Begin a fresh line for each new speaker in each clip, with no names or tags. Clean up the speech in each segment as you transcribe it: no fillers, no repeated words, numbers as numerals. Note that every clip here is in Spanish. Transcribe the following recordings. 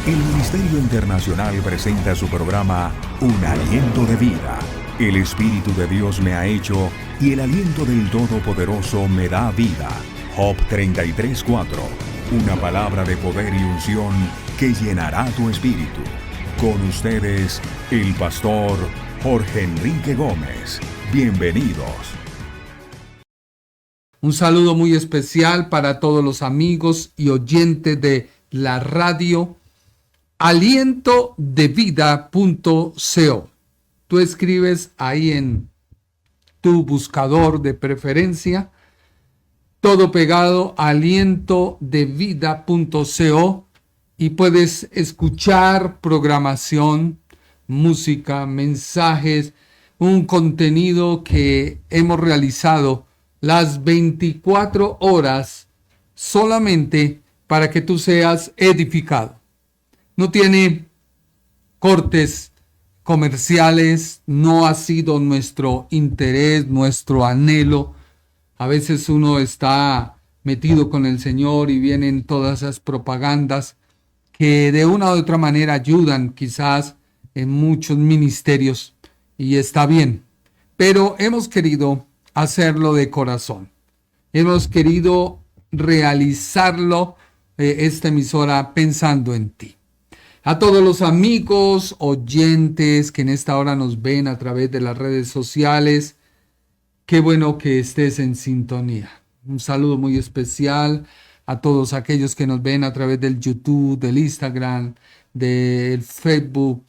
El Ministerio Internacional presenta su programa Un Aliento de Vida. El Espíritu de Dios me ha hecho y el aliento del Todopoderoso me da vida. Job 33:4. Una palabra de poder y unción que llenará tu espíritu. Con ustedes, el pastor Jorge Enrique Gómez. Bienvenidos.
Un saludo muy especial para todos los amigos y oyentes de la radio alientodevida.co. Tú escribes ahí en tu buscador de preferencia, todo pegado, alientodevida.co, y puedes escuchar programación, música, mensajes, un contenido que hemos realizado las 24 horas solamente para que tú seas edificado. No tiene cortes comerciales, no ha sido nuestro interés, nuestro anhelo. A veces uno está metido con el Señor y vienen todas esas propagandas que de una u otra manera ayudan quizás en muchos ministerios, y está bien, pero hemos querido hacerlo de corazón. Hemos querido realizarlo, esta emisora, pensando en ti. A todos los amigos, oyentes que en esta hora nos ven a través de las redes sociales, qué bueno que estés en sintonía. Un saludo muy especial a todos aquellos que nos ven a través del YouTube, del Instagram, del Facebook,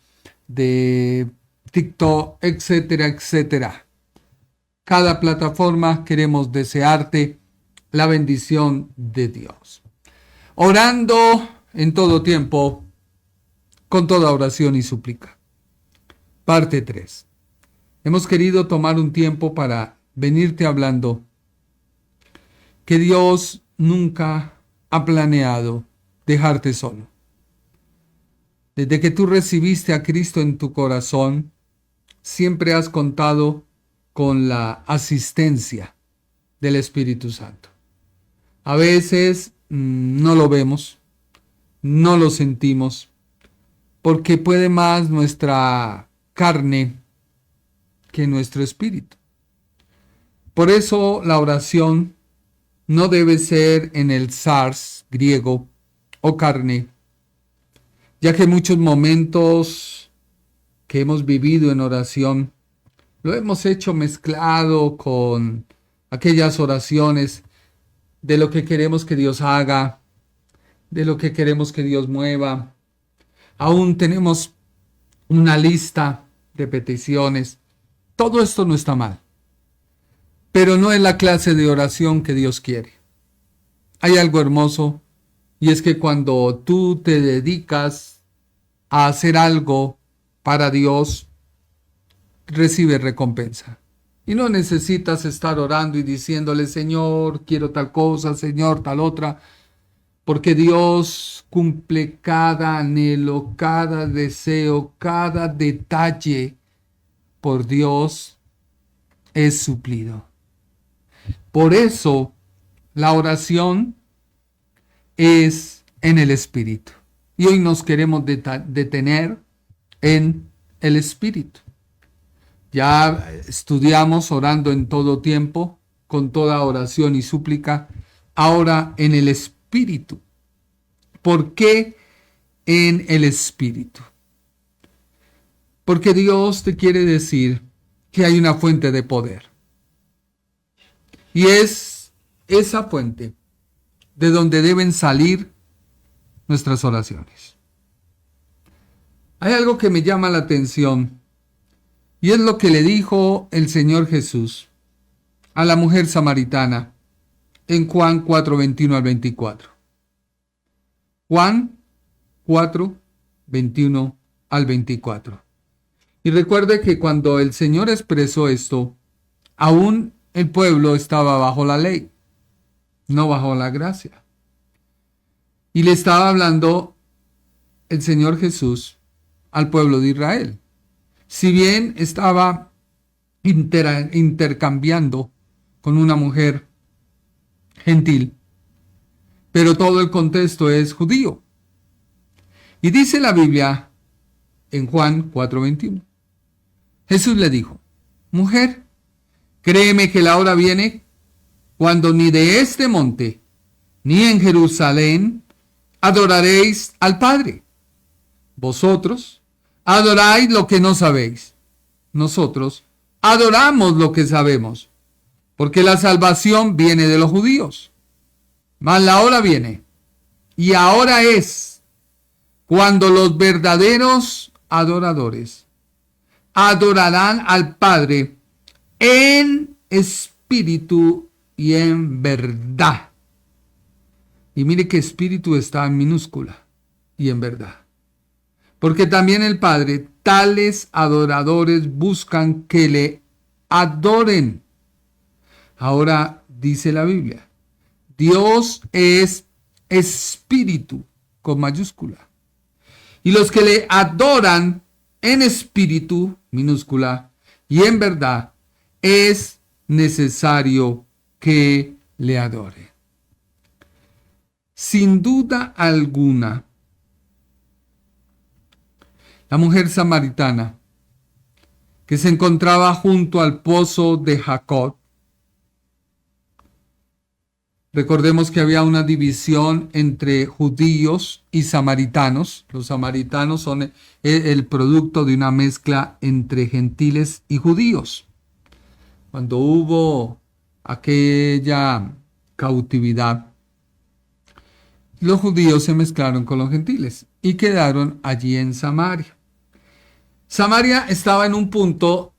de TikTok, etcétera, etcétera. Cada plataforma queremos desearte la bendición de Dios. Orando en todo tiempo, con toda oración y súplica. Parte 3. Hemos querido tomar un tiempo para venirte hablando que Dios nunca ha planeado dejarte solo. Desde que tú recibiste a Cristo en tu corazón, siempre has contado con la asistencia del Espíritu Santo. A veces no lo vemos, no lo sentimos, porque puede más nuestra carne que nuestro espíritu. Por eso la oración no debe ser en el sars griego o carne, ya que muchos momentos que hemos vivido en oración lo hemos hecho mezclado con aquellas oraciones de lo que queremos que Dios haga, de lo que queremos que Dios mueva. Aún tenemos una lista de peticiones. Todo esto no está mal, pero no es la clase de oración que Dios quiere. Hay algo hermoso, y es que cuando tú te dedicas a hacer algo para Dios, recibe recompensa. Y no necesitas estar orando y diciéndole: Señor, quiero tal cosa, Señor, tal otra, porque Dios cumple cada anhelo, cada deseo, cada detalle. Por Dios es suplido. Por eso la oración es en el Espíritu. Y hoy nos queremos detener en el Espíritu. Ya estudiamos orando en todo tiempo, con toda oración y súplica. Ahora en el Espíritu. ¿Por qué en el Espíritu? Porque Dios te quiere decir que hay una fuente de poder. Y es esa fuente de donde deben salir nuestras oraciones. Hay algo que me llama la atención, y es lo que le dijo el Señor Jesús a la mujer samaritana en Juan 4, 21 al 24. Juan 4, 21 al 24. Y recuerde que cuando el Señor expresó esto, aún el pueblo estaba bajo la ley, no bajo la gracia. Y le estaba hablando el Señor Jesús al pueblo de Israel. Si bien estaba intercambiando con una mujer gentil, pero todo el contexto es judío. Y dice la Biblia en Juan 4:21. Jesús le dijo: mujer, créeme que la hora viene cuando ni de este monte ni en Jerusalén adoraréis al Padre. Vosotros adoráis lo que no sabéis. Nosotros adoramos lo que sabemos, porque la salvación viene de los judíos. Mas la hora viene, y ahora es, cuando los verdaderos adoradores adorarán al Padre en espíritu y en verdad. Y mire que espíritu está en minúscula y en verdad. Porque también el Padre, tales adoradores buscan que le adoren. Ahora dice la Biblia, Dios es espíritu con mayúscula. Y los que le adoran en espíritu, minúscula, y en verdad, es necesario que le adoren. Sin duda alguna, la mujer samaritana que se encontraba junto al pozo de Jacob, recordemos que había una división entre judíos y samaritanos. Los samaritanos son el producto de una mezcla entre gentiles y judíos. Cuando hubo aquella cautividad, los judíos se mezclaron con los gentiles y quedaron allí en Samaria. Samaria estaba en un punto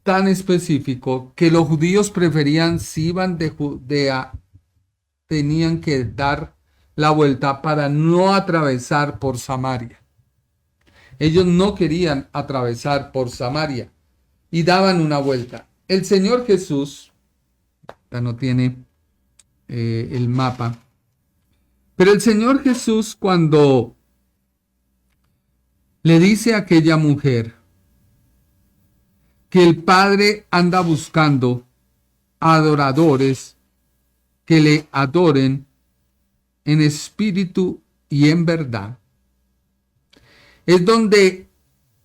tan específico que los judíos preferían, si iban de Judea, tenían que dar la vuelta para no atravesar por Samaria. Ellos no querían atravesar por Samaria y daban una vuelta. El Señor Jesús, ya no tiene el mapa, pero el Señor Jesús, cuando le dice a aquella mujer que el Padre anda buscando adoradores que le adoren en espíritu y en verdad, es donde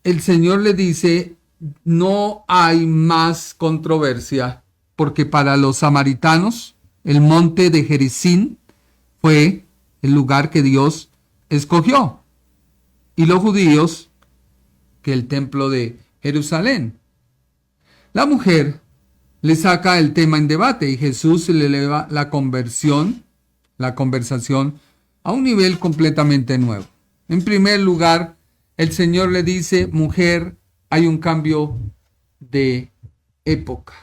el Señor le dice: no hay más controversia, porque para los samaritanos el monte de Gerizim fue el lugar que Dios escogió, y los judíos que el templo de Jerusalén. La mujer le saca el tema en debate y Jesús le eleva la conversación a un nivel completamente nuevo. En primer lugar, el Señor le dice: mujer, hay un cambio de época.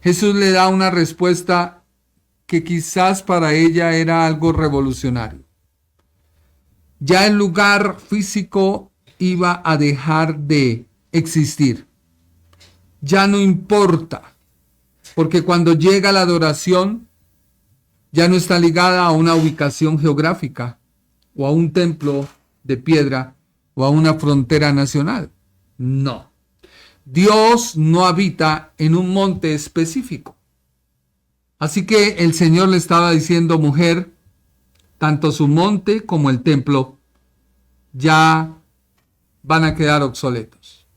Jesús le da una respuesta que quizás para ella era algo revolucionario. Ya el lugar físico iba a dejar de existir. Ya no importa, porque cuando llega la adoración, ya no está ligada a una ubicación geográfica, o a un templo de piedra, o a una frontera nacional. No. Dios no habita en un monte específico. Así que el Señor le estaba diciendo: mujer, tanto su monte como el templo ya van a quedar obsoletos.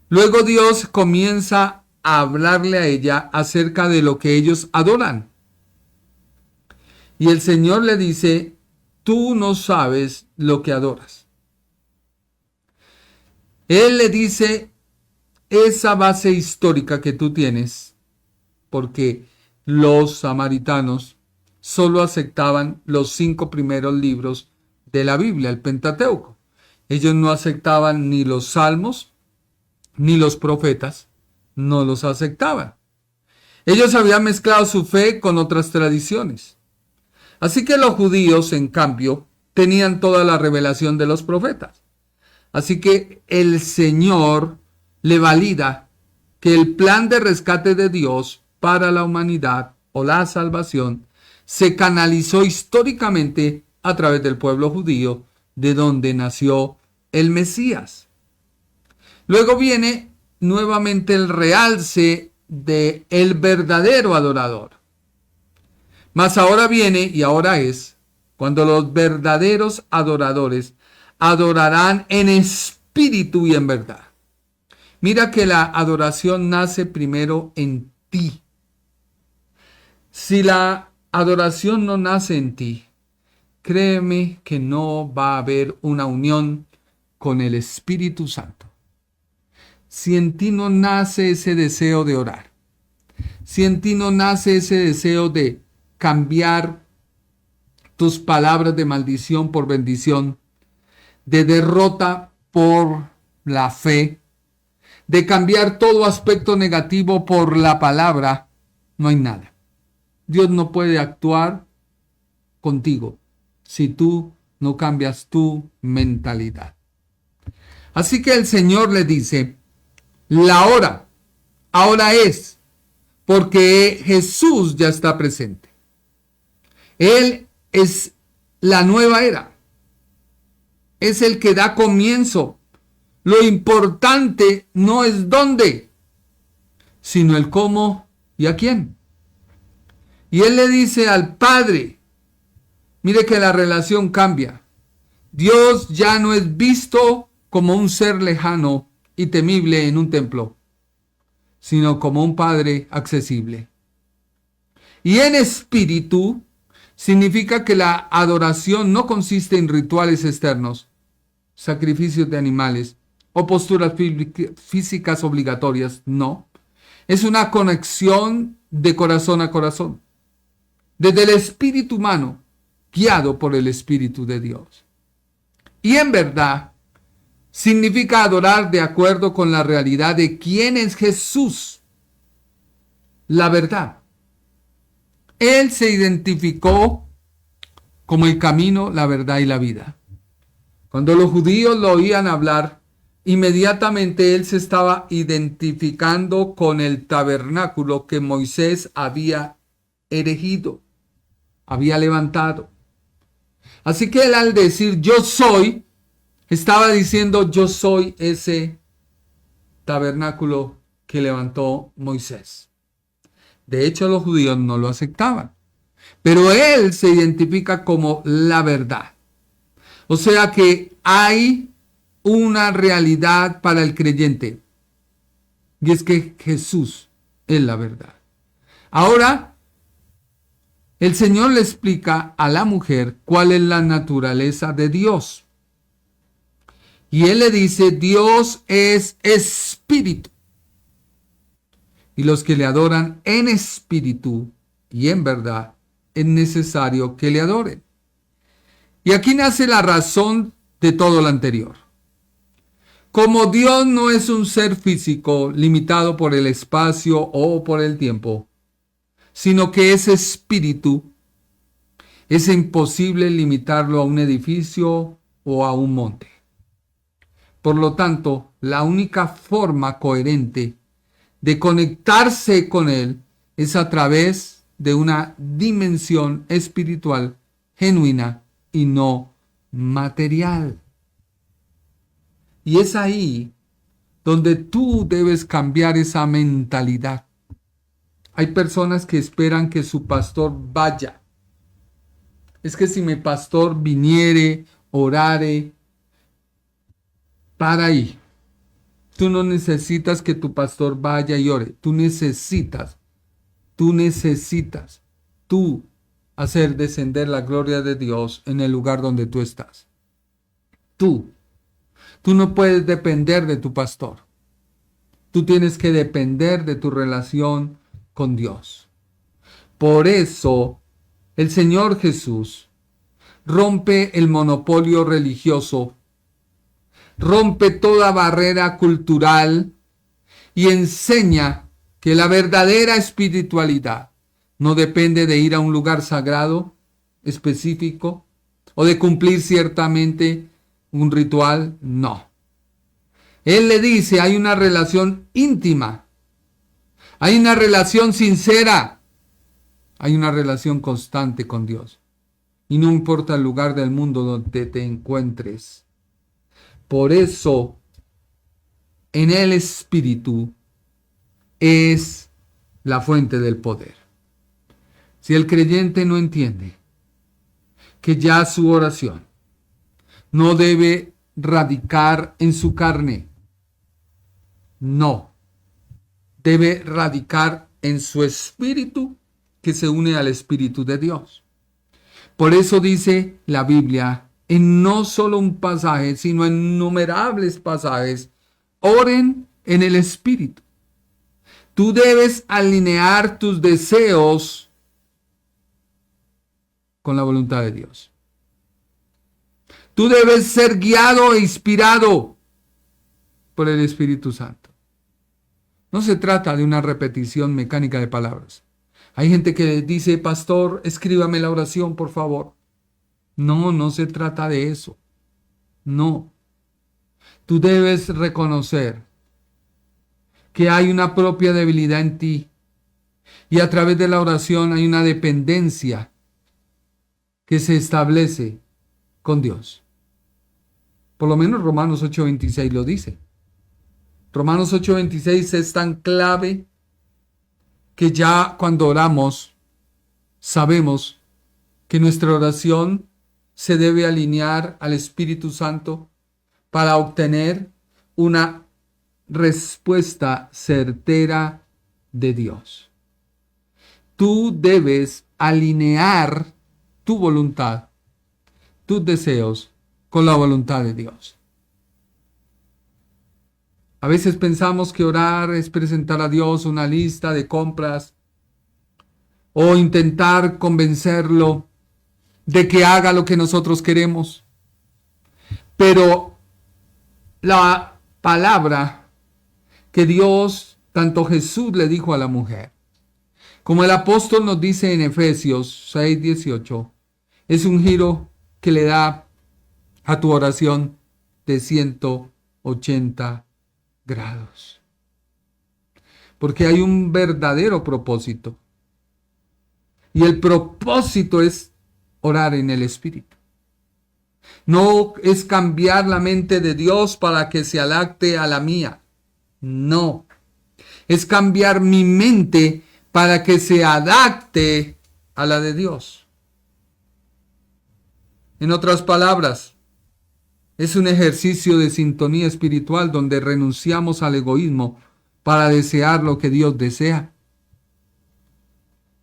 Luego Dios comienza a hablarle a ella acerca de lo que ellos adoran. Y el Señor le dice: tú no sabes lo que adoras. Él le dice: esa base histórica que tú tienes, porque los samaritanos solo aceptaban los 5 primeros libros de la Biblia, el Pentateuco. Ellos no aceptaban ni los salmos, ni los profetas, no los aceptaban. Ellos habían mezclado su fe con otras tradiciones. Así que los judíos, en cambio, tenían toda la revelación de los profetas. Así que el Señor le valida que el plan de rescate de Dios para la humanidad o la salvación se canalizó históricamente a través del pueblo judío, de donde nació el Mesías. Luego viene nuevamente el realce de el verdadero adorador. Mas ahora viene y ahora es cuando los verdaderos adoradores adorarán en espíritu y en verdad. Mira que la adoración nace primero en ti. Si la adoración no nace en ti, créeme que no va a haber una unión con el Espíritu Santo. Si en ti no nace ese deseo de orar, si en ti no nace ese deseo de cambiar tus palabras de maldición por bendición, de derrota por la fe, de cambiar todo aspecto negativo por la palabra, no hay nada. Dios no puede actuar contigo si tú no cambias tu mentalidad. Así que el Señor le dice, la hora ahora es, porque Jesús ya está presente. Él es la nueva era. Es el que da comienzo. Lo importante no es dónde, sino el cómo y a quién. Y Él le dice al Padre, mire que la relación cambia. Dios ya no es visto como un ser lejano y temible en un templo, sino como un Padre accesible. Y en espíritu significa que la adoración no consiste en rituales externos, sacrificios de animales o posturas físicas obligatorias, no. Es una conexión de corazón a corazón, desde el espíritu humano, guiado por el Espíritu de Dios. Y en verdad, significa adorar de acuerdo con la realidad de quién es Jesús, la verdad. Él se identificó como el camino, la verdad y la vida. Cuando los judíos lo oían hablar, inmediatamente él se estaba identificando con el tabernáculo que Moisés había erigido, había levantado. Así que él, al decir yo soy, estaba diciendo yo soy ese tabernáculo que levantó Moisés. De hecho, los judíos no lo aceptaban, pero él se identifica como la verdad. O sea que hay una realidad para el creyente, y es que Jesús es la verdad. Ahora, el Señor le explica a la mujer cuál es la naturaleza de Dios. Y Él le dice, Dios es espíritu. Y los que le adoran en espíritu y en verdad, es necesario que le adoren. Y aquí nace la razón de todo lo anterior. Como Dios no es un ser físico limitado por el espacio o por el tiempo, sino que es espíritu, es imposible limitarlo a un edificio o a un monte. Por lo tanto, la única forma coherente de conectarse con Él es a través de una dimensión espiritual genuina y no material. Y es ahí donde tú debes cambiar esa mentalidad. Hay personas que esperan que su pastor vaya. Es que si mi pastor viniere, orare, para ahí. Tú no necesitas que tu pastor vaya y ore. Tú necesitas hacer descender la gloria de Dios en el lugar donde tú estás. Tú no puedes depender de tu pastor. Tú tienes que depender de tu relación con Dios. Por eso, el Señor Jesús rompe el monopolio religioso, rompe toda barrera cultural y enseña que la verdadera espiritualidad no depende de ir a un lugar sagrado específico o de cumplir ciertamente un ritual, no. Él le dice, hay una relación íntima, hay una relación sincera, hay una relación constante con Dios. Y no importa el lugar del mundo donde te encuentres. Por eso, en el Espíritu es la fuente del poder. Si el creyente no entiende que ya su oración no debe radicar en su carne. No. Debe radicar en su espíritu que se une al Espíritu de Dios. Por eso dice la Biblia, en no solo un pasaje, sino en innumerables pasajes, oren en el Espíritu. Tú debes alinear tus deseos con la voluntad de Dios. Tú debes ser guiado e inspirado por el Espíritu Santo. No se trata de una repetición mecánica de palabras. Hay gente que dice, pastor, escríbame la oración, por favor. No se trata de eso. No. Tú debes reconocer que hay una propia debilidad en ti y a través de la oración hay una dependencia que se establece con Dios. Por lo menos Romanos 8:26 lo dice. Romanos 8:26 es tan clave que ya cuando oramos sabemos que nuestra oración se debe alinear al Espíritu Santo para obtener una respuesta certera de Dios. Tú debes alinear tu voluntad, tus deseos con la voluntad de Dios. A veces pensamos que orar es presentar a Dios una lista de compras o intentar convencerlo de que haga lo que nosotros queremos. Pero la palabra que Dios, tanto Jesús le dijo a la mujer, como el apóstol nos dice en Efesios 6:18, es un giro que le da a tu oración de 180 grados. Porque hay un verdadero propósito. Y el propósito es orar en el Espíritu. No es cambiar la mente de Dios para que se adapte a la mía. No. Es cambiar mi mente para que se adapte a la de Dios. En otras palabras, es un ejercicio de sintonía espiritual donde renunciamos al egoísmo para desear lo que Dios desea.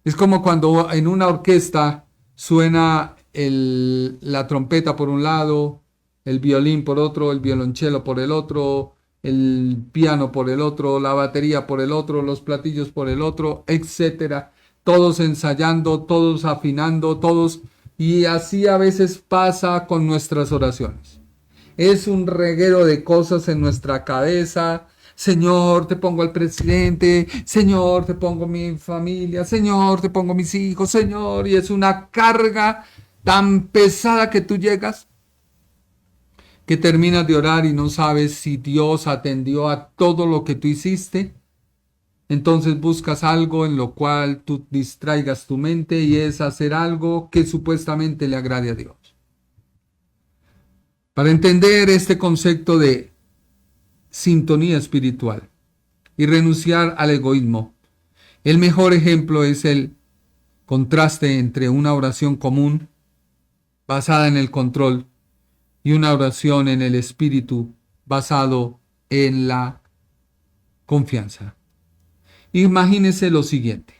Es como cuando en una orquesta suena la trompeta por un lado, el violín por otro, el violonchelo por el otro, el piano por el otro, la batería por el otro, los platillos por el otro, etcétera. Todos ensayando, todos afinando, todos. Y así a veces pasa con nuestras oraciones. Es un reguero de cosas en nuestra cabeza. Señor, te pongo al presidente. Señor, te pongo mi familia. Señor, te pongo mis hijos. Señor, y es una carga tan pesada que tú llegas que terminas de orar y no sabes si Dios atendió a todo lo que tú hiciste. Entonces buscas algo en lo cual tú distraigas tu mente y es hacer algo que supuestamente le agrade a Dios. Para entender este concepto de sintonía espiritual y renunciar al egoísmo, el mejor ejemplo es el contraste entre una oración común basada en el control y una oración en el espíritu basado en la confianza. Imagínese lo siguiente.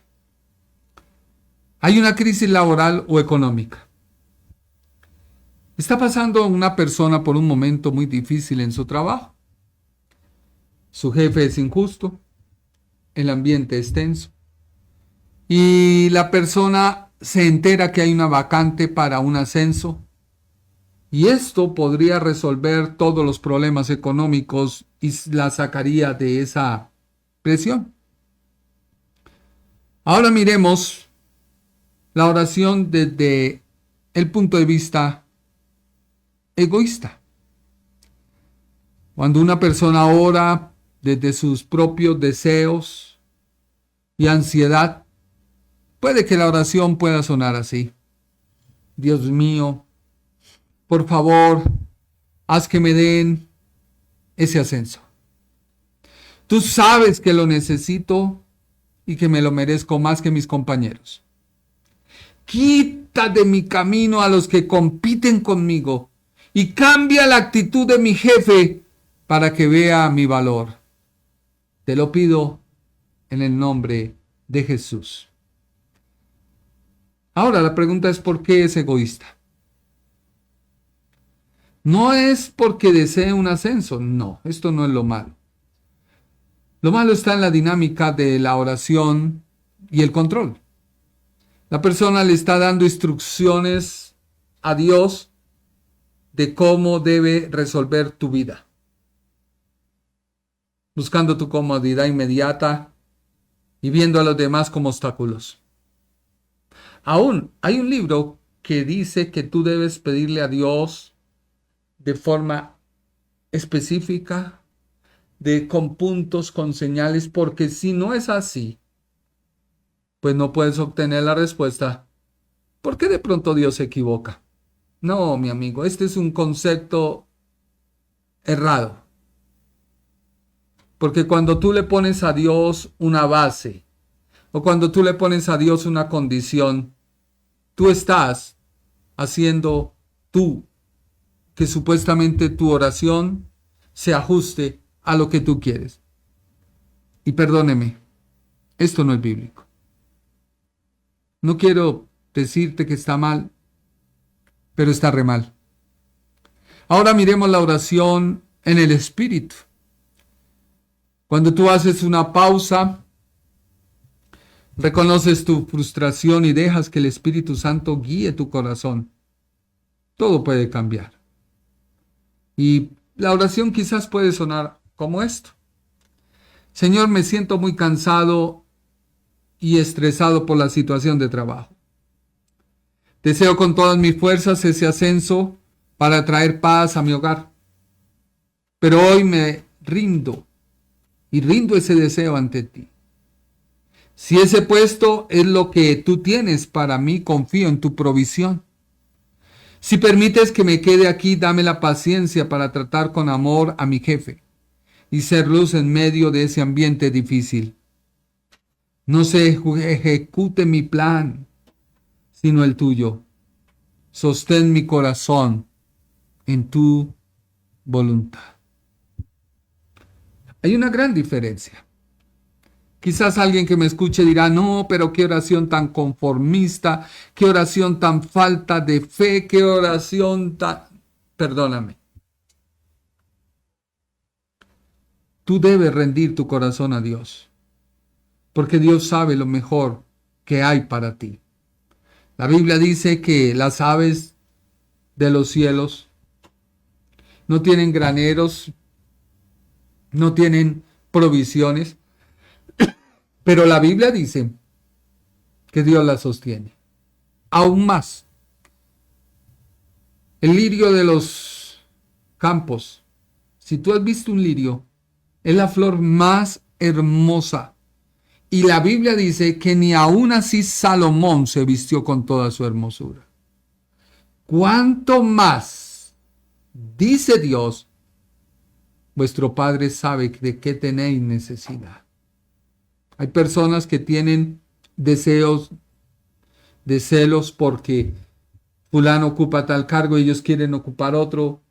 Hay una crisis laboral o económica. Está pasando una persona por un momento muy difícil en su trabajo. Su jefe es injusto, el ambiente es tenso y la persona se entera que hay una vacante para un ascenso y esto podría resolver todos los problemas económicos y la sacaría de esa presión. Ahora miremos la oración desde el punto de vista egoísta. Cuando una persona ora desde sus propios deseos y ansiedad, puede que la oración pueda sonar así. Dios mío, por favor, haz que me den ese ascenso. Tú sabes que lo necesito y que me lo merezco más que mis compañeros. Quita quita de mi camino a los que compiten conmigo y cambia la actitud de mi jefe para que vea mi valor. Te lo pido en el nombre de Jesús. Ahora la pregunta es: ¿por qué es egoísta? No es porque desee un ascenso, no, esto no es lo malo. Lo malo está en la dinámica de la oración y el control. La persona le está dando instrucciones a Dios de cómo debe resolver tu vida, buscando tu comodidad inmediata y viendo a los demás como obstáculos. Aún hay un libro que dice que tú debes pedirle a Dios de forma específica, con puntos, con señales, porque si no es así, pues no puedes obtener la respuesta. ¿Por qué de pronto Dios se equivoca? No, mi amigo, este es un concepto errado. Porque cuando tú le pones a Dios una base, o cuando tú le pones a Dios una condición, tú estás haciendo que supuestamente tu oración se ajuste a lo que tú quieres. Y perdóneme, esto no es bíblico. No quiero decirte que está mal, pero está re mal. Ahora miremos la oración en el Espíritu. Cuando tú haces una pausa, reconoces tu frustración y dejas que el Espíritu Santo guíe tu corazón, todo puede cambiar. Y la oración quizás puede sonar como esto: Señor, me siento muy cansado y estresado por la situación de trabajo. Deseo con todas mis fuerzas ese ascenso para traer paz a mi hogar. Pero hoy me rindo y rindo ese deseo ante ti. Si ese puesto es lo que tú tienes para mí, confío en tu provisión. Si permites que me quede aquí, dame la paciencia para tratar con amor a mi jefe y ser luz en medio de ese ambiente difícil. No se ejecute mi plan, sino el tuyo. Sostén mi corazón en tu voluntad. Hay una gran diferencia. Quizás alguien que me escuche dirá: no, pero qué oración tan conformista, qué oración tan falta de fe, qué oración tan... Perdóname. Tú debes rendir tu corazón a Dios, porque Dios sabe lo mejor que hay para ti. La Biblia dice que las aves de los cielos no tienen graneros, no tienen provisiones, pero la Biblia dice que Dios las sostiene. Aún más, el lirio de los campos, si tú has visto un lirio, es la flor más hermosa. Y la Biblia dice que ni aún así Salomón se vistió con toda su hermosura. ¿Cuánto más, dice Dios, vuestro Padre sabe de qué tenéis necesidad? Hay personas que tienen deseos de celos porque fulano ocupa tal cargo y ellos quieren ocupar otro.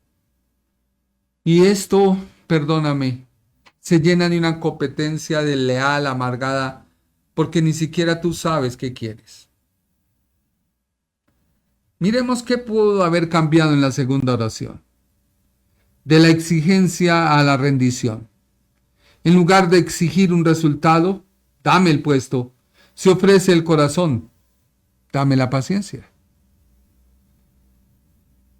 Y esto, perdóname, se llena de una competencia desleal, amargada, porque ni siquiera tú sabes qué quieres. Miremos qué pudo haber cambiado en la segunda oración. De la exigencia a la rendición. En lugar de exigir un resultado, dame el puesto, se ofrece el corazón, dame la paciencia.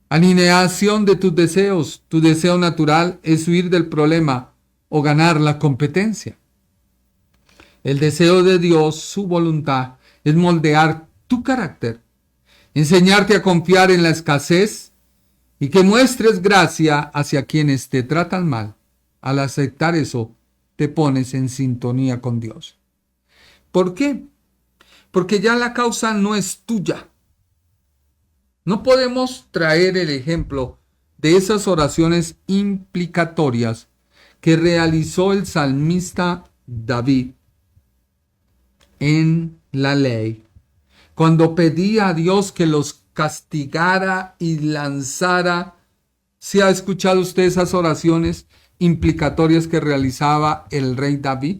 Alineación de tus deseos. Tu deseo natural es huir del problema o ganar la competencia. El deseo de Dios, su voluntad, es moldear tu carácter, enseñarte a confiar en la escasez y que muestres gracia hacia quienes te tratan mal. Al aceptar eso, te pones en sintonía con Dios. ¿Por qué? Porque ya la causa no es tuya. No podemos traer el ejemplo de esas oraciones implicatorias que realizó el salmista David en la ley, cuando pedía a Dios que los castigara y lanzara. ¿Sí ha escuchado usted esas oraciones implicatorias que realizaba el rey David?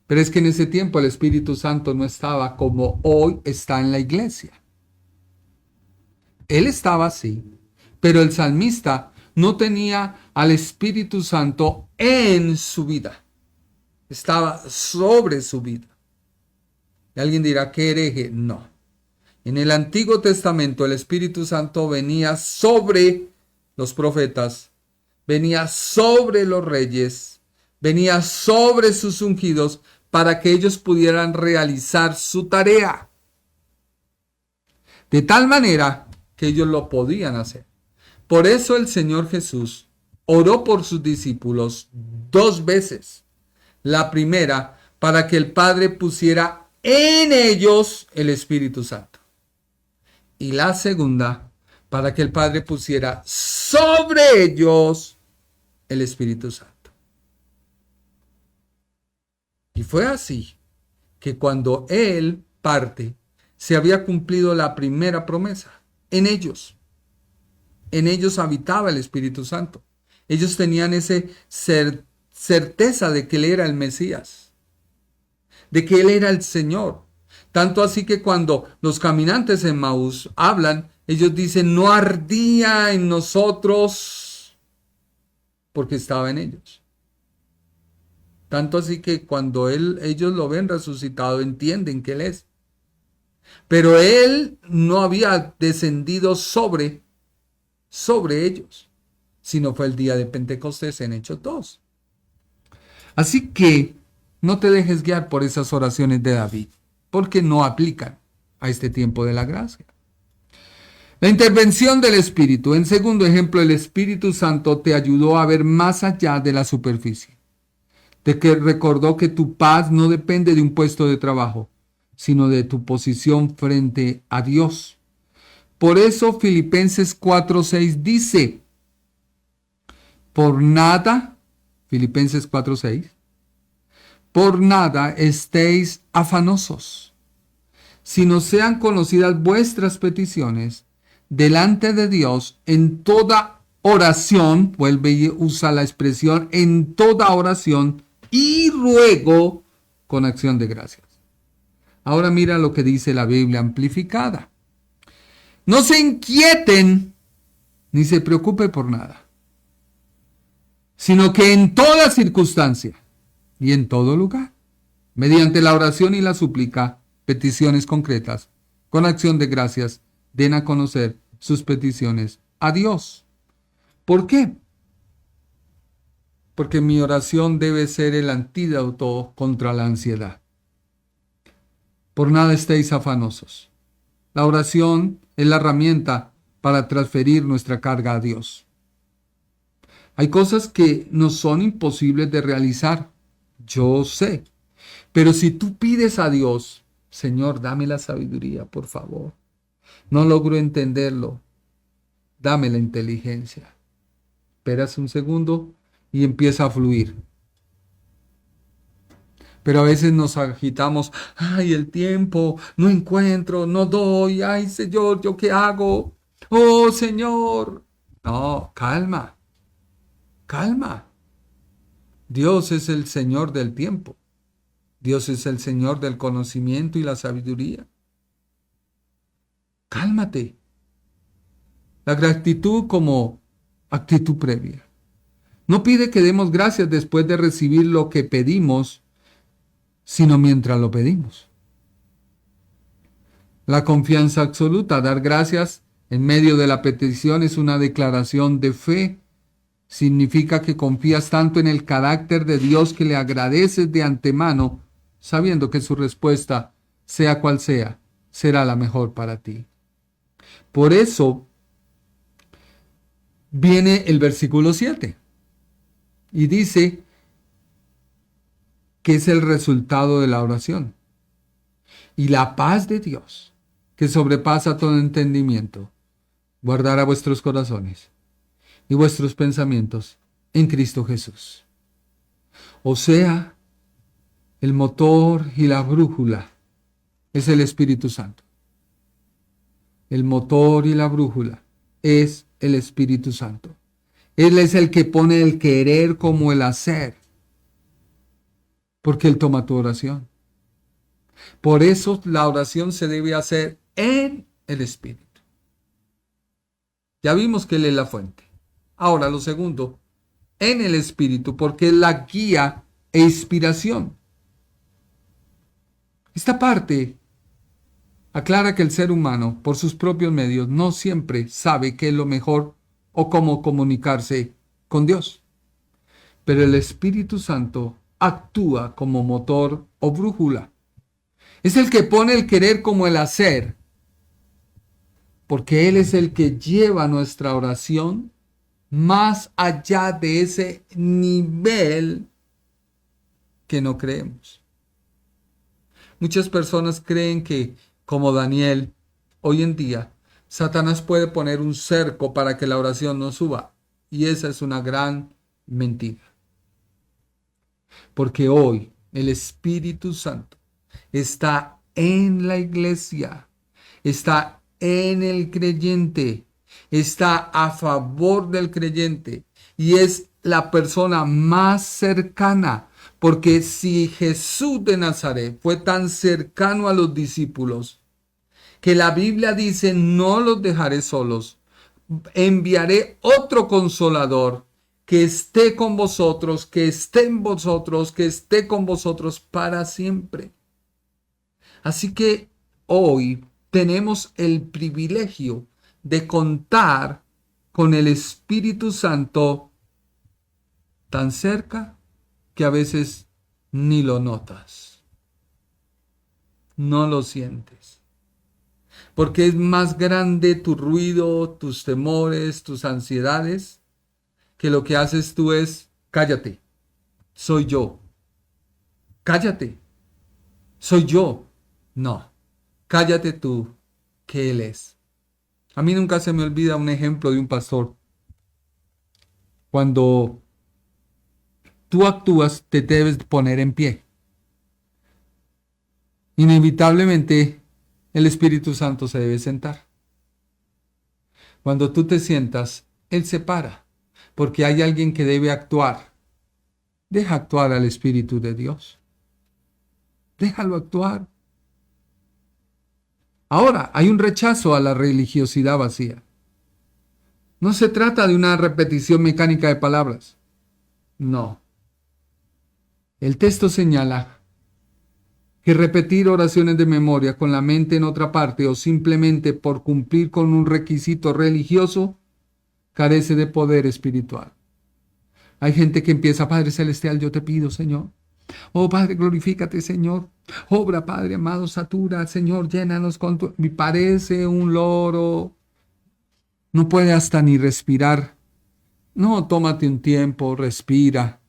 Pero es que en ese tiempo el Espíritu Santo no estaba como hoy está en la iglesia. Él estaba así, pero el salmista no tenía al Espíritu Santo en su vida. Estaba sobre su vida. Y alguien dirá, ¿qué hereje? No. En el Antiguo Testamento el Espíritu Santo venía sobre los profetas, venía sobre los reyes, venía sobre sus ungidos para que ellos pudieran realizar su tarea. De tal manera que ellos lo podían hacer. Por eso el Señor Jesús oró por sus discípulos 2 veces. La primera, para que el Padre pusiera en ellos el Espíritu Santo. Y la segunda, para que el Padre pusiera sobre ellos el Espíritu Santo. Y fue así que cuando Él parte, se había cumplido la primera promesa. En ellos habitaba el Espíritu Santo. Ellos tenían esa certeza de que Él era el Mesías, de que Él era el Señor. Tanto así que cuando los caminantes en Maús hablan, ellos dicen, no ardía en nosotros porque estaba en ellos. Tanto así que cuando ellos lo ven resucitado, entienden que Él es. Pero Él no había descendido sobre ellos, sino fue el día de Pentecostés en Hechos 2. Así que no te dejes guiar por esas oraciones de David, porque no aplican a este tiempo de la gracia. La intervención del Espíritu. En segundo ejemplo, el Espíritu Santo te ayudó a ver más allá de la superficie. De que recordó que tu paz no depende de un puesto de trabajo, sino de tu posición frente a Dios. Por eso Filipenses 4:6 dice, por nada, Filipenses 4:6, por nada estéis afanosos, sino sean conocidas vuestras peticiones delante de Dios en toda oración, vuelve y usa la expresión, en toda oración y ruego con acción de gracias. Ahora mira lo que dice la Biblia amplificada. No se inquieten ni se preocupen por nada, sino que en toda circunstancia y en todo lugar, mediante la oración y la súplica, peticiones concretas, con acción de gracias, den a conocer sus peticiones a Dios. ¿Por qué? Porque mi oración debe ser el antídoto contra la ansiedad. Por nada estéis afanosos. La oración es la herramienta para transferir nuestra carga a Dios. Hay cosas que no son imposibles de realizar, yo sé. Pero si tú pides a Dios, Señor, dame la sabiduría, por favor. No logro entenderlo. Dame la inteligencia. Esperas un segundo y empieza a fluir. Pero a veces nos agitamos. Ay, el tiempo, no encuentro, no doy. Ay, Señor, ¿yo qué hago? Oh, Señor. No, calma. Calma. Dios es el Señor del tiempo. Dios es el Señor del conocimiento y la sabiduría. Cálmate. La gratitud como actitud previa. No pide que demos gracias después de recibir lo que pedimos, sino mientras lo pedimos. La confianza absoluta, dar gracias en medio de la petición, es una declaración de fe. Significa que confías tanto en el carácter de Dios que le agradeces de antemano, sabiendo que su respuesta, sea cual sea, será la mejor para ti. Por eso viene el versículo 7 y dice que es el resultado de la oración. Y la paz de Dios, que sobrepasa todo entendimiento, guardará vuestros corazones y vuestros pensamientos en Cristo Jesús. O sea, el motor y la brújula es el Espíritu Santo. El motor y la brújula es el Espíritu Santo. Él es el que pone el querer como el hacer, porque Él toma tu oración. Por eso la oración se debe hacer en el Espíritu. Ya vimos que Él es la fuente. Ahora lo segundo, en el Espíritu, porque es la guía e inspiración. Esta parte aclara que el ser humano, por sus propios medios, no siempre sabe qué es lo mejor o cómo comunicarse con Dios. Pero el Espíritu Santo actúa como motor o brújula. Es el que pone el querer como el hacer, porque Él es el que lleva nuestra oración más allá de ese nivel que no creemos. Muchas personas creen que, como Daniel, hoy en día, Satanás puede poner un cerco para que la oración no suba. Y esa es una gran mentira. Porque hoy el Espíritu Santo está en la iglesia, está en el creyente, está a favor del creyente y es la persona más cercana. Porque si Jesús de Nazaret fue tan cercano a los discípulos, que la Biblia dice, no los dejaré solos, enviaré otro consolador que esté con vosotros, que esté en vosotros, que esté con vosotros para siempre. Así que hoy tenemos el privilegio de contar con el Espíritu Santo tan cerca que a veces ni lo notas, no lo sientes. Porque es más grande tu ruido, tus temores, tus ansiedades, que lo que haces tú es, cállate, soy yo. Cállate, soy yo. No, cállate tú, que Él es. A mí nunca se me olvida un ejemplo de un pastor. Cuando tú actúas, te debes poner en pie. Inevitablemente, el Espíritu Santo se debe sentar. Cuando tú te sientas, Él se para, porque hay alguien que debe actuar. Deja actuar al Espíritu de Dios. Déjalo actuar. Ahora, hay un rechazo a la religiosidad vacía. No se trata de una repetición mecánica de palabras. No. El texto señala que repetir oraciones de memoria con la mente en otra parte o simplemente por cumplir con un requisito religioso carece de poder espiritual. Hay gente que empieza, Padre Celestial, yo te pido, Señor. Oh, Padre, glorifícate, Señor. Obra, Padre amado, satura, Señor, llénanos con tu... Me parece un loro. No puede hasta ni respirar. No, tómate un tiempo, respira.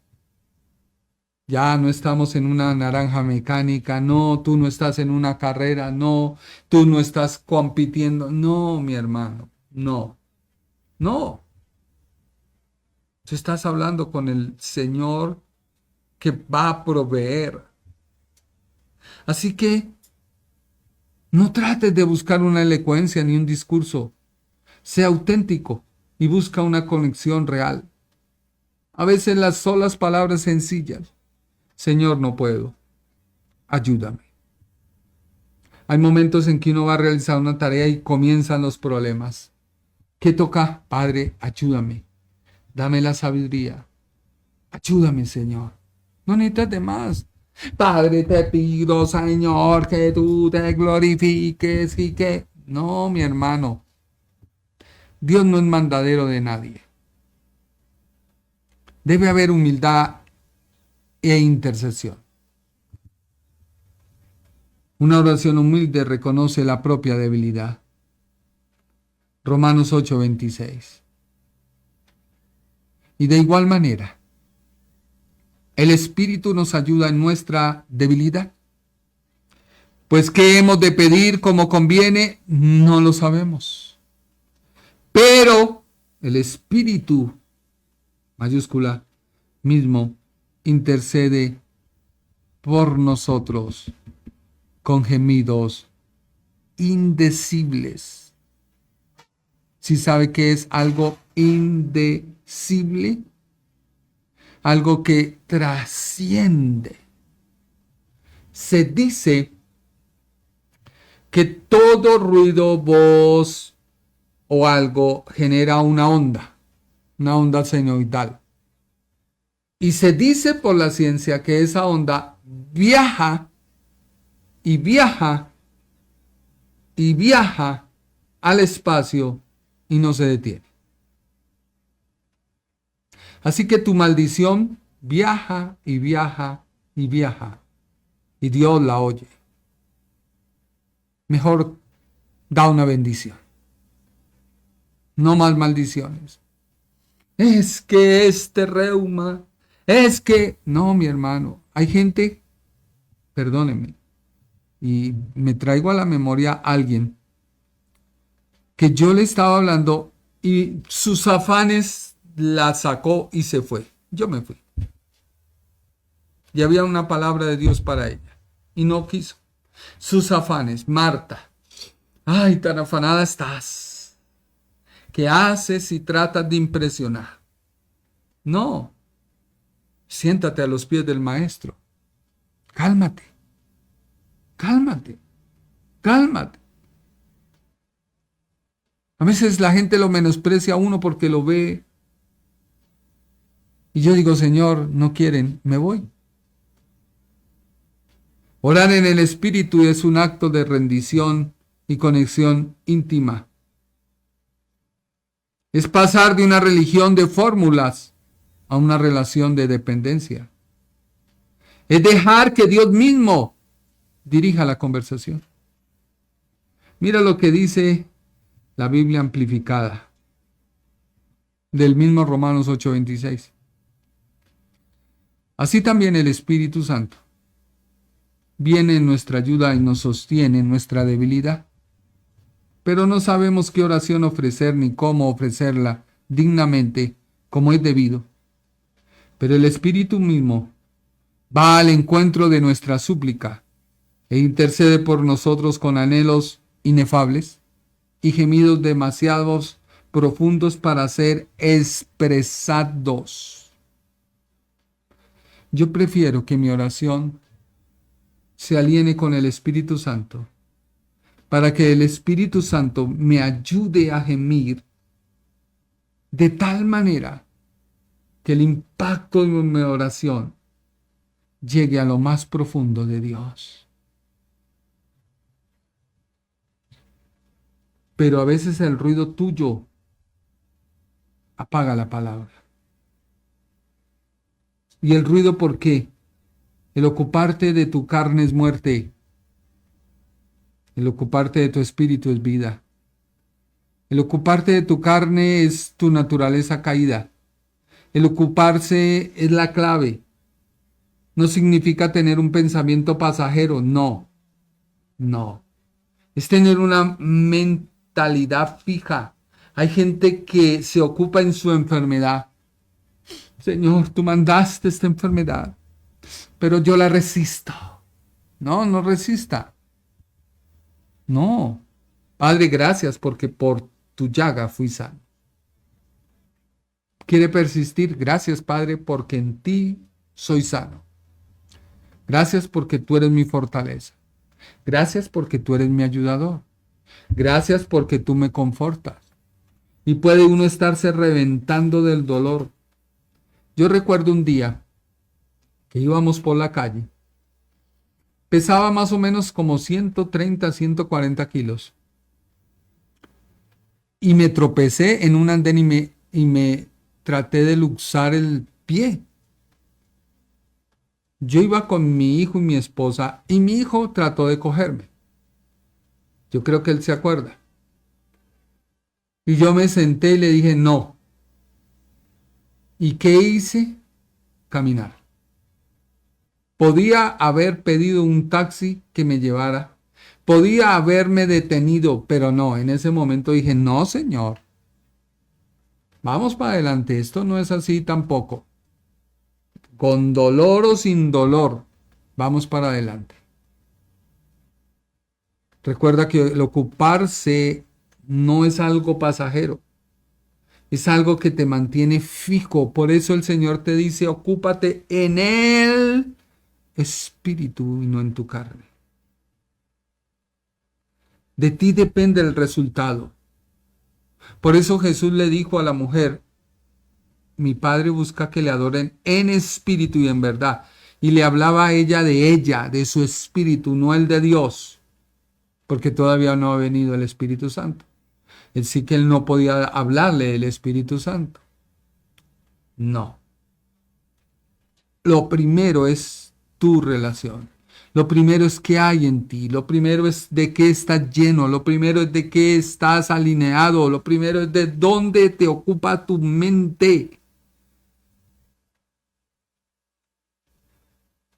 Ya no estamos en una naranja mecánica, no, tú no estás en una carrera, no, tú no estás compitiendo, no, mi hermano, no, no. Tú estás hablando con el Señor que va a proveer. Así que no trates de buscar una elocuencia ni un discurso. Sea auténtico y busca una conexión real. A veces las solas palabras sencillas. Señor, no puedo. Ayúdame. Hay momentos en que uno va a realizar una tarea y comienzan los problemas. ¿Qué toca? Padre, ayúdame. Dame la sabiduría. Ayúdame, Señor. No necesitas de más. Padre, te pido, Señor, que tú te glorifiques y que... No, mi hermano. Dios no es mandadero de nadie. Debe haber humildad e intercesión. Una oración humilde reconoce la propia debilidad. Romanos 8:26. Y de igual manera, el Espíritu nos ayuda en nuestra debilidad. Pues ¿qué hemos de pedir como conviene? No lo sabemos. Pero el Espíritu, mayúscula, mismo, intercede por nosotros con gemidos indecibles. ¿Sí sabe qué es algo indecible? Algo que trasciende. Se dice que todo ruido, voz o algo genera una onda senoidal. Y se dice por la ciencia que esa onda viaja y viaja y viaja al espacio y no se detiene. Así que tu maldición viaja y viaja y viaja y Dios la oye. Mejor da una bendición. No más maldiciones. Es que este reuma, es que... No, mi hermano, hay gente, perdóneme, y me traigo a la memoria a alguien que yo le estaba hablando y sus afanes la sacó y se fue. Yo me fui. Y había una palabra de Dios para ella y no quiso. Sus afanes, Marta, ay, tan afanada estás. ¿Qué haces y tratas de impresionar? No, siéntate a los pies del maestro. Cálmate, cálmate, cálmate. A veces la gente lo menosprecia a uno porque lo ve. Y yo digo, Señor, no quieren, me voy. Orar en el Espíritu es un acto de rendición y conexión íntima. Es pasar de una religión de fórmulas a una relación de dependencia. Es dejar que Dios mismo dirija la conversación. Mira lo que dice la Biblia amplificada del mismo Romanos 8:26. Así también el Espíritu Santo viene en nuestra ayuda y nos sostiene en nuestra debilidad. Pero no sabemos qué oración ofrecer ni cómo ofrecerla dignamente como es debido. Pero el Espíritu mismo va al encuentro de nuestra súplica e intercede por nosotros con anhelos inefables y gemidos demasiados profundos para ser expresados. Yo prefiero que mi oración se aliene con el Espíritu Santo, para que el Espíritu Santo me ayude a gemir de tal manera que el impacto de mi oración llegue a lo más profundo de Dios. Pero a veces el ruido tuyo apaga la palabra. ¿Y el ruido por qué? El ocuparte de tu carne es muerte. El ocuparte de tu espíritu es vida. El ocuparte de tu carne es tu naturaleza caída. El ocuparse es la clave. No significa tener un pensamiento pasajero, no. No. Es tener una mentalidad fija. Hay gente que se ocupa en su enfermedad. Señor, tú mandaste esta enfermedad, pero yo la resisto. No, no resista. No. Padre, gracias porque por tu llaga fui sano. Quiere persistir. Gracias, Padre, porque en ti soy sano. Gracias porque tú eres mi fortaleza. Gracias porque tú eres mi ayudador. Gracias porque tú me confortas. Y puede uno estarse reventando del dolor. Yo recuerdo un día que íbamos por la calle. Pesaba más o menos como 130, 140 kilos. Y me tropecé en un andén y me traté de luxar el pie. Yo iba con mi hijo y mi esposa y mi hijo trató de cogerme. Yo creo que él se acuerda. Y yo me senté y le dije no. ¿Y qué hice? Caminar. Podía haber pedido un taxi que me llevara. Podía haberme detenido, pero no. En ese momento dije, no, Señor. Vamos para adelante. Esto no es así tampoco. Con dolor o sin dolor, vamos para adelante. Recuerda que el ocuparse no es algo pasajero, es algo que te mantiene fijo. Por eso el Señor te dice, ocúpate en el espíritu y no en tu carne. De ti depende el resultado. Por eso Jesús le dijo a la mujer, mi Padre busca que le adoren en espíritu y en verdad. Y le hablaba a ella, de su espíritu, no el de Dios, porque todavía no ha venido el Espíritu Santo. Así que él no podía hablarle del Espíritu Santo. No. Lo primero es tu relación. Lo primero es qué hay en ti. Lo primero es de qué estás lleno. Lo primero es de qué estás alineado. Lo primero es de dónde te ocupa tu mente.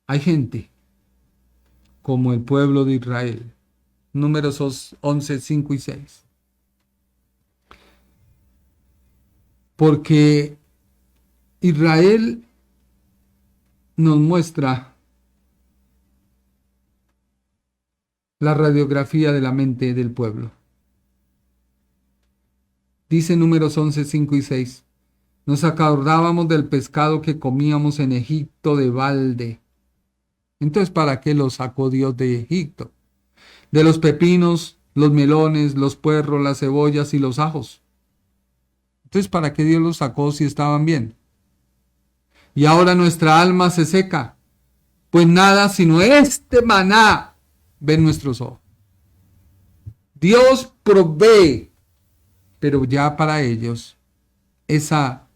Hay gente como el pueblo de Israel. Números 11, 5 y 6. Porque Israel nos muestra la radiografía de la mente del pueblo. Dice Números 11, 5 y 6. Nos acordábamos del pescado que comíamos en Egipto de balde. Entonces, ¿para qué lo sacó Dios de Egipto? De los pepinos, los melones, los puerros, las cebollas y los ajos. Entonces, ¿para qué Dios los sacó si estaban bien? Y ahora nuestra alma se seca. Pues nada, sino este maná ven nuestros ojos. Dios provee, pero ya para ellos, esa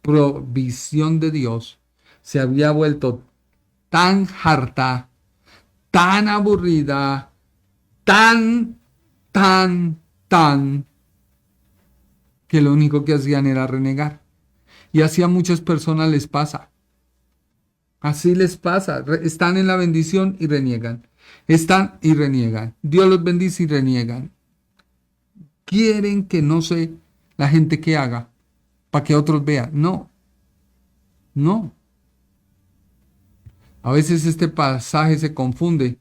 provisión de Dios se había vuelto tan harta, tan aburrida, tan, que lo único que hacían era renegar. Y así a muchas personas les pasa. Así les pasa. Están en la bendición y reniegan. Están y reniegan. Dios los bendice y reniegan. Quieren que no sé la gente que haga para que otros vean. No. No. A veces este pasaje se confunde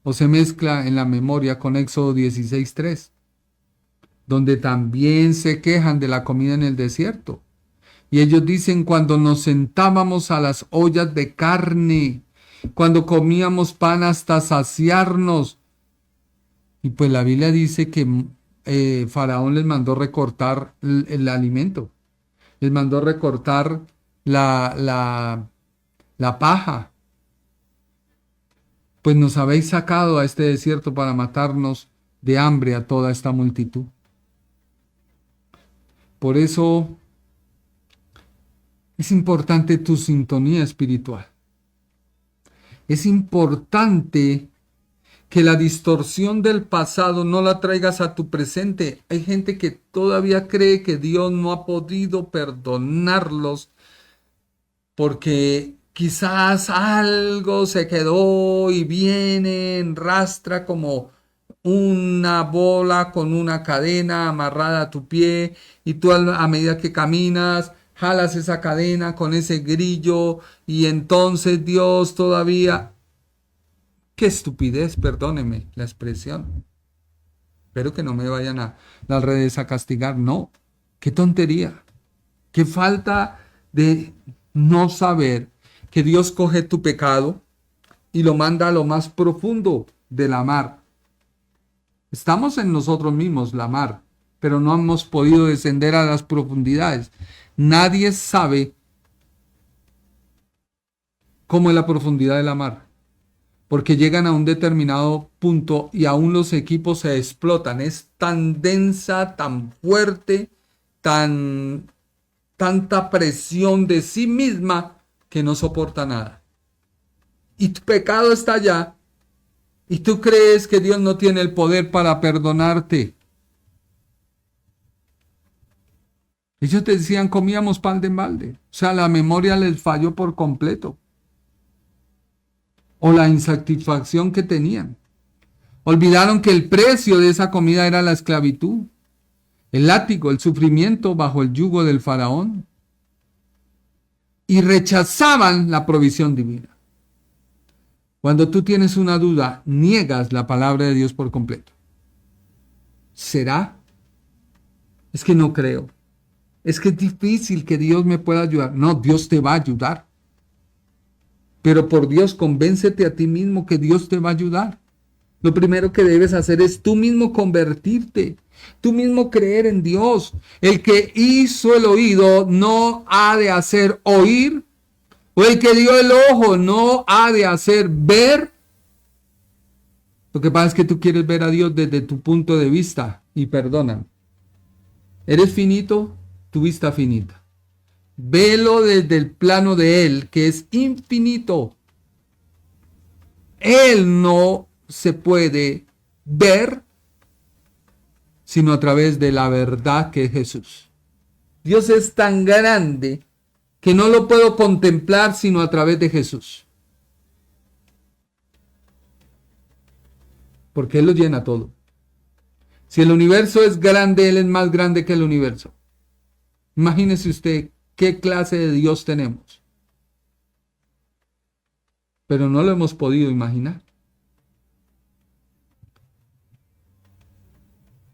o se mezcla en la memoria con Éxodo 16:3, donde también se quejan de la comida en el desierto. Y ellos dicen, cuando nos sentábamos a las ollas de carne, cuando comíamos pan hasta saciarnos. Y pues la Biblia dice que Faraón les mandó recortar el alimento. Les mandó recortar la paja. Pues nos habéis sacado a este desierto para matarnos de hambre a toda esta multitud. Por eso es importante tu sintonía espiritual. Es importante que la distorsión del pasado no la traigas a tu presente. Hay gente que todavía cree que Dios no ha podido perdonarlos porque quizás algo se quedó y viene en rastra como una bola con una cadena amarrada a tu pie, y tú a medida que caminas jalas esa cadena con ese grillo, y entonces Dios todavía... ¡Qué estupidez! Perdóneme la expresión. Espero que no me vayan a las redes a castigar. No, qué tontería. Qué falta de no saber que Dios coge tu pecado y lo manda a lo más profundo de la mar. Estamos en nosotros mismos, la mar, pero no hemos podido descender a las profundidades. Nadie sabe cómo es la profundidad de la mar, porque llegan a un determinado punto y aún los equipos se explotan. Es tan densa, tan fuerte, tanta presión de sí misma que no soporta nada. Y tu pecado está allá, y tú crees que Dios no tiene el poder para perdonarte. Ellos te decían, comíamos pan de balde. O sea, la memoria les falló por completo. O la insatisfacción que tenían. Olvidaron que el precio de esa comida era la esclavitud, el látigo, el sufrimiento bajo el yugo del faraón. Y rechazaban la provisión divina. Cuando tú tienes una duda, niegas la palabra de Dios por completo. ¿Será? Es que no creo. Es que es difícil que Dios me pueda ayudar. No, Dios te va a ayudar. Pero por Dios, convéncete a ti mismo que Dios te va a ayudar. Lo primero que debes hacer es tú mismo convertirte, tú mismo creer en Dios. El que hizo el oído no ha de hacer oír, o el que dio el ojo no ha de hacer ver. Lo que pasa es que tú quieres ver a Dios desde tu punto de vista, y perdóname. Eres finito, tu vista finita. Velo desde el plano de Él, que es infinito. Él no se puede ver sino a través de la verdad que es Jesús. Dios es tan grande que no lo puedo contemplar sino a través de Jesús. Porque Él lo llena todo. Si el universo es grande, Él es más grande que el universo. Imagínese usted qué clase de Dios tenemos. Pero no lo hemos podido imaginar.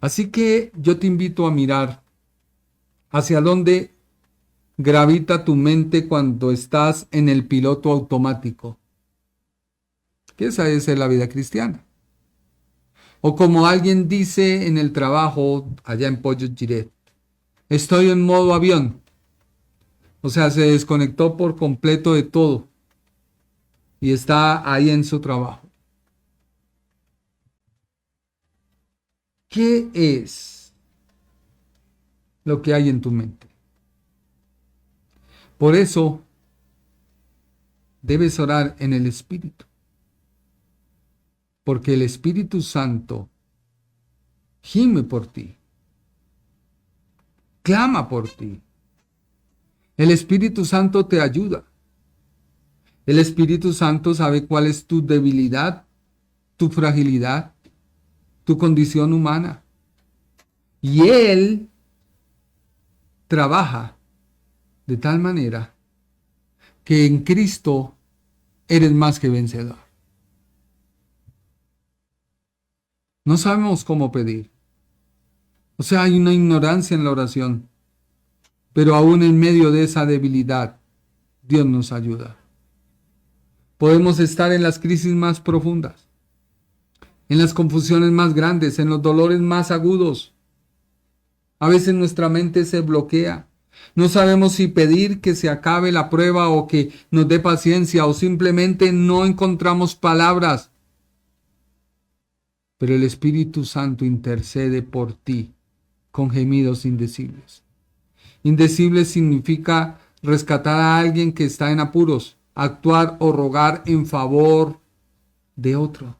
Así que yo te invito a mirar hacia dónde gravita tu mente cuando estás en el piloto automático. Que esa es la vida cristiana. O como alguien dice en el trabajo allá en Pollos Giret, estoy en modo avión. O sea, se desconectó por completo de todo y está ahí en su trabajo. ¿Qué es lo que hay en tu mente? Por eso debes orar en el Espíritu. Porque el Espíritu Santo gime por ti. Clama por ti. El Espíritu Santo te ayuda. El Espíritu Santo sabe cuál es tu debilidad, tu fragilidad, tu condición humana. Y Él trabaja de tal manera que en Cristo eres más que vencedor. No sabemos cómo pedir. O sea, hay una ignorancia en la oración. Pero aún en medio de esa debilidad, Dios nos ayuda. Podemos estar en las crisis más profundas, en las confusiones más grandes, en los dolores más agudos. A veces nuestra mente se bloquea. No sabemos si pedir que se acabe la prueba o que nos dé paciencia o simplemente no encontramos palabras. Pero el Espíritu Santo intercede por ti con gemidos indecibles. Indecible significa rescatar a alguien que está en apuros, actuar o rogar en favor de otro.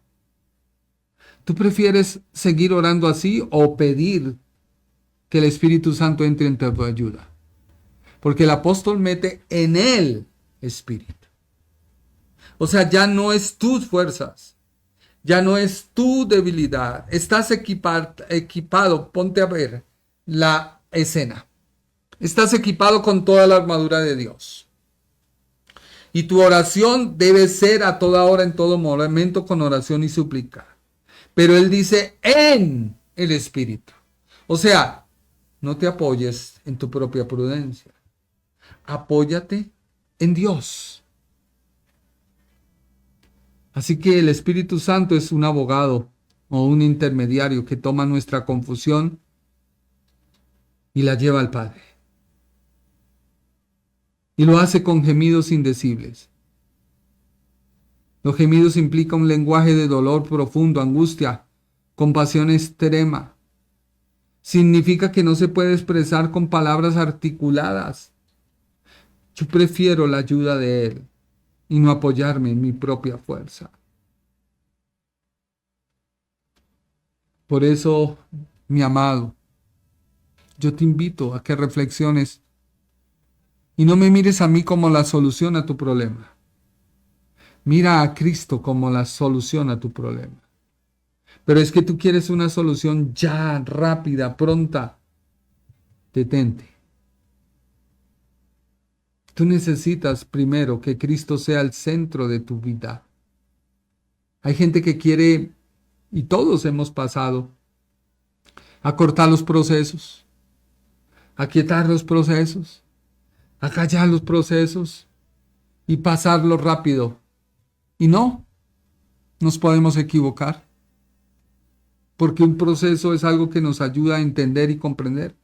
¿Tú prefieres seguir orando así o pedir que el Espíritu Santo entre en tu ayuda? Porque el apóstol mete en él Espíritu. O sea, ya no es tus fuerzas, ya no es tu debilidad. Estás equipado, ponte a ver la escena. Estás equipado con toda la armadura de Dios. Y tu oración debe ser a toda hora, en todo momento, con oración y súplica. Pero él dice en el Espíritu. O sea, no te apoyes en tu propia prudencia. Apóyate en Dios. Así que el Espíritu Santo es un abogado o un intermediario que toma nuestra confusión y la lleva al Padre. Y lo hace con gemidos indecibles. Los gemidos implican un lenguaje de dolor profundo, angustia, compasión extrema. Significa que no se puede expresar con palabras articuladas. Yo prefiero la ayuda de Él y no apoyarme en mi propia fuerza. Por eso, mi amado, yo te invito a que reflexiones y no me mires a mí como la solución a tu problema. Mira a Cristo como la solución a tu problema. Pero es que tú quieres una solución ya, rápida, pronta. Detente. Tú necesitas primero que Cristo sea el centro de tu vida. Hay gente que quiere, y todos hemos pasado, a cortar los procesos, a quietar los procesos, a callar los procesos y pasarlo rápido. Y no, nos podemos equivocar, porque un proceso es algo que nos ayuda a entender y comprender.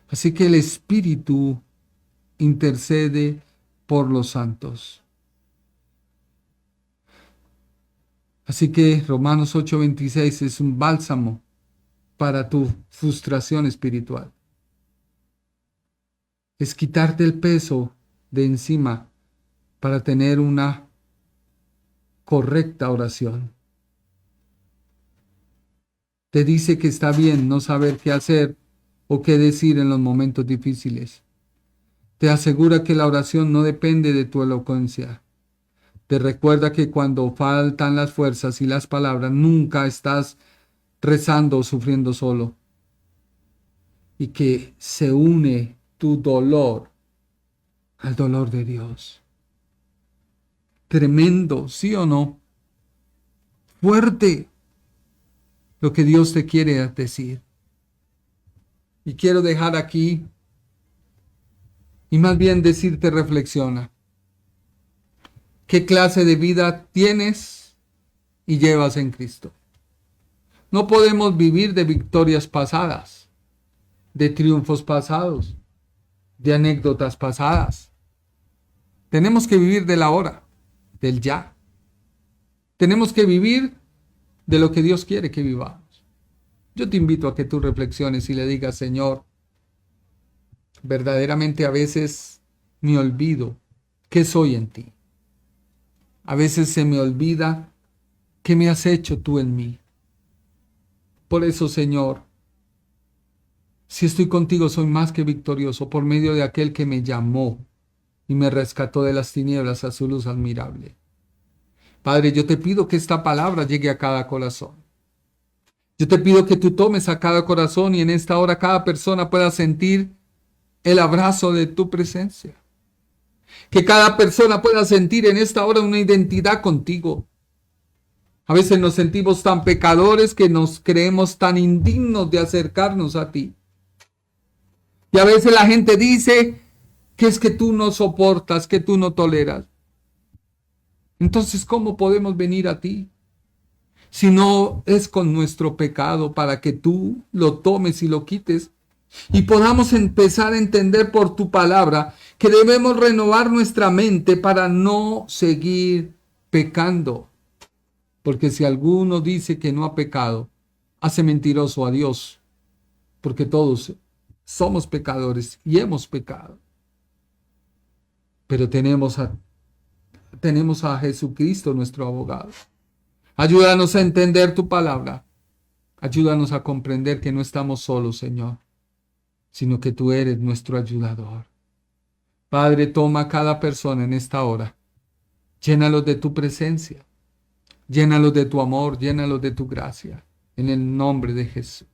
Así que el Espíritu intercede por los santos. Así que Romanos 8:26 es un bálsamo para tu frustración espiritual. Es quitarte el peso de encima para tener una correcta oración. Te dice que está bien no saber qué hacer o qué decir en los momentos difíciles. Te asegura que la oración no depende de tu elocuencia. Te recuerda que cuando faltan las fuerzas y las palabras, nunca estás rezando o sufriendo solo. Y que se une tu dolor al dolor de Dios. Tremendo, ¿sí o no? Fuerte lo que Dios te quiere decir. Y quiero dejar aquí y más bien decirte, reflexiona. ¿Qué clase de vida tienes y llevas en Cristo? No podemos vivir de victorias pasadas, de triunfos pasados, de anécdotas pasadas. Tenemos que vivir del ahora, del ya. Tenemos que vivir de lo que Dios quiere que vivamos. Yo te invito a que tú reflexiones y le digas, Señor, verdaderamente a veces me olvido que soy en ti. A veces se me olvida qué me has hecho tú en mí. Por eso, Señor, si estoy contigo soy más que victorioso por medio de aquel que me llamó y me rescató de las tinieblas a su luz admirable. Padre, yo te pido que esta palabra llegue a cada corazón. Yo te pido que tú tomes a cada corazón y en esta hora cada persona pueda sentir el abrazo de tu presencia. Que cada persona pueda sentir en esta hora una identidad contigo. A veces nos sentimos tan pecadores que nos creemos tan indignos de acercarnos a ti. Y a veces la gente dice que es que tú no soportas, que tú no toleras. Entonces, ¿cómo podemos venir a ti? Si no es con nuestro pecado para que tú lo tomes y lo quites y podamos empezar a entender por tu palabra que debemos renovar nuestra mente para no seguir pecando. Porque si alguno dice que no ha pecado, hace mentiroso a Dios, porque todos somos pecadores y hemos pecado. Pero tenemos a Jesucristo, nuestro abogado. Ayúdanos a entender tu palabra. Ayúdanos a comprender que no estamos solos, Señor, sino que tú eres nuestro ayudador. Padre, toma a cada persona en esta hora. Llénalos de tu presencia. Llénalos de tu amor. Llénalos de tu gracia. En el nombre de Jesús.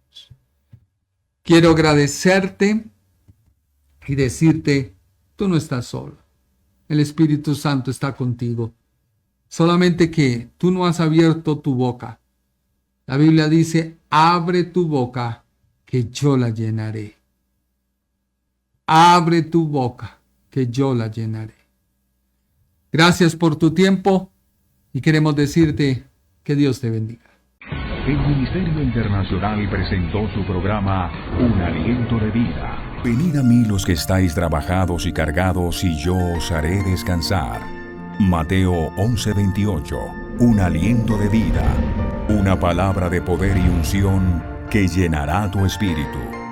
Quiero agradecerte y decirte, tú no estás solo. El Espíritu Santo está contigo. Solamente que tú no has abierto tu boca. La Biblia dice, abre tu boca, que yo la llenaré. Abre tu boca, que yo la llenaré. Gracias por tu tiempo y queremos decirte que Dios te bendiga.
El Ministerio Internacional presentó su programa Un Aliento de Vida. Venid a mí los que estáis trabajados y cargados, y yo os haré descansar. Mateo 11:28. Un aliento de vida. Una palabra de poder y unción que llenará tu espíritu.